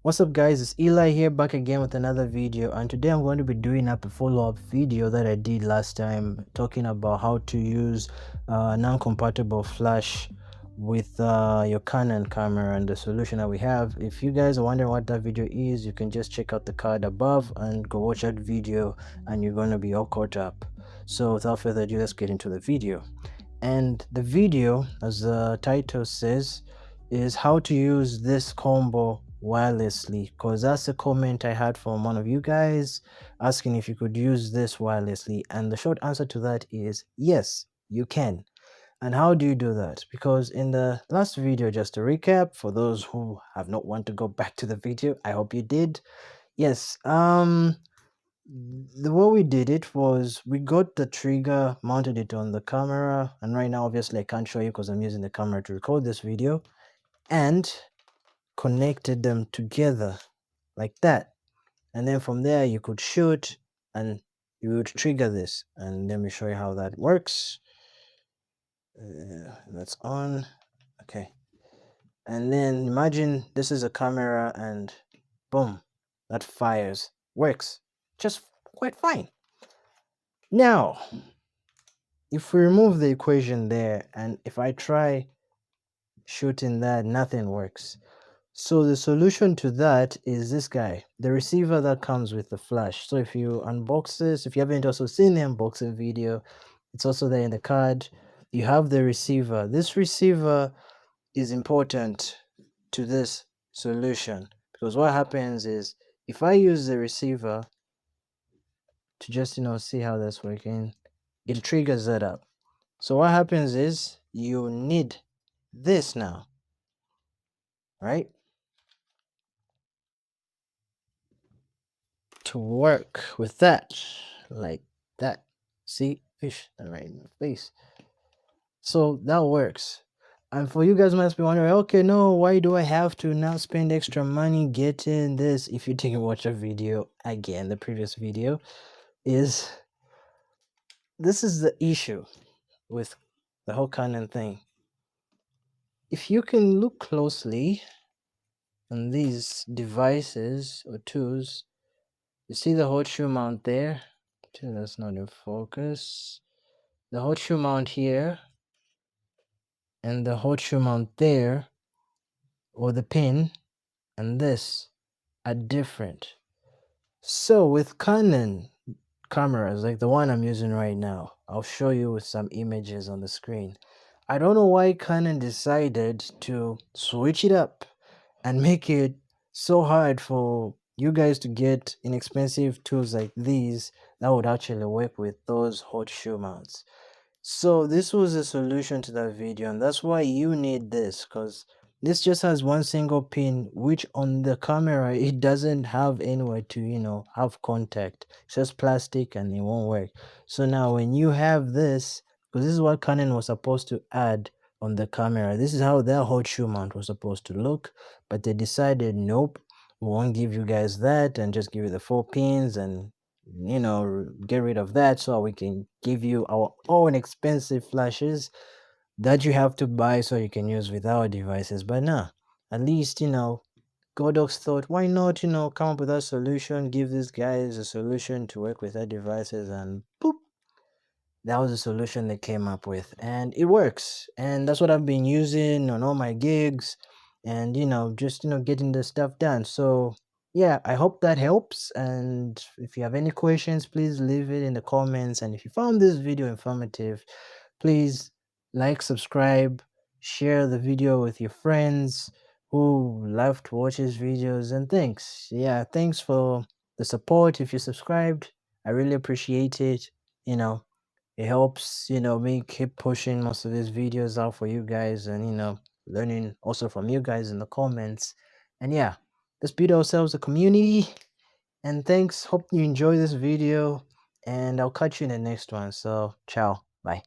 What's up guys, it's Eli here, back again with another video, and today I'm going to be doing up a follow-up video that I did last time talking about how to use non-compatible flash with your Canon camera and the solution that we have. If you guys are wondering what that video is, you can just check out the card above and go watch that video and you're going to be all caught up. So without further ado, let's get into the video. And the video, as the title says, is how to use this combo wirelessly, because that's a comment I had from one of you guys asking if you could use this wirelessly, and the short answer to that is yes, you can. And how do you do that? Because in the last video, just to recap for those who have not want to go back to the video, I hope you did. Yes, the way we did it was we got the trigger, mounted it on the camera, and right now obviously I can't show you because I'm using the camera to record this video, and connected them together like that. And then from there you could shoot and you would trigger this, and let me show you how that works. That's on. Okay, and then imagine this is a camera and boom, that fires. Works just quite fine. Now if we remove the equation there and if I try shooting that, nothing works. So the solution to that is this guy, the receiver that comes with the flash. So if you unbox this, if you haven't also seen the unboxing video, it's also there in the card. You have the receiver. This receiver is important to this solution because what happens is if I use the receiver to just see how that's working, it triggers that up. So what happens is you need this now, right, to work with that, like that. See, fish right in the face. So that works. And for you guys who must be wondering, okay, no, why do I have to now spend extra money getting this? If you didn't watch a video again, the previous video, is this is the issue with the whole Canon thing. If you can look closely on these devices or tools, you see the hot shoe mount there. That's not in focus. The hot shoe mount here and the hot shoe mount there, or the pin and this, are different. So with Canon cameras like the one I'm using right now, I'll show you with some images on the screen. I don't know why Canon decided to switch it up and make it so hard for you guys to get inexpensive tools like these that would actually work with those hot shoe mounts. So this was a solution to that video, and that's why you need this, because this just has one single pin, which on the camera it doesn't have anywhere to have contact. It's just plastic and it won't work. So now when you have this, because this is what Canon was supposed to add on the camera, this is how their hot shoe mount was supposed to look, but they decided nope, we won't give you guys that and just give you the 4 pins and get rid of that so we can give you our own expensive flashes that you have to buy so you can use with our devices. But nah, at least Godox thought, why not come up with a solution, give these guys a solution to work with their devices, and boop, that was the solution they came up with, and it works. And that's what I've been using on all my gigs, and just getting the stuff done. So yeah, I hope that helps, and if you have any questions, please leave it in the comments. And if you found this video informative, please like, subscribe, share the video with your friends who love to watch his videos. And thanks for the support. If you subscribed, I really appreciate it. It helps me keep pushing most of these videos out for you guys, and learning also from you guys in the comments. And yeah, let's build ourselves a community. And thanks, hope you enjoy this video, and I'll catch you in the next one. So ciao, bye.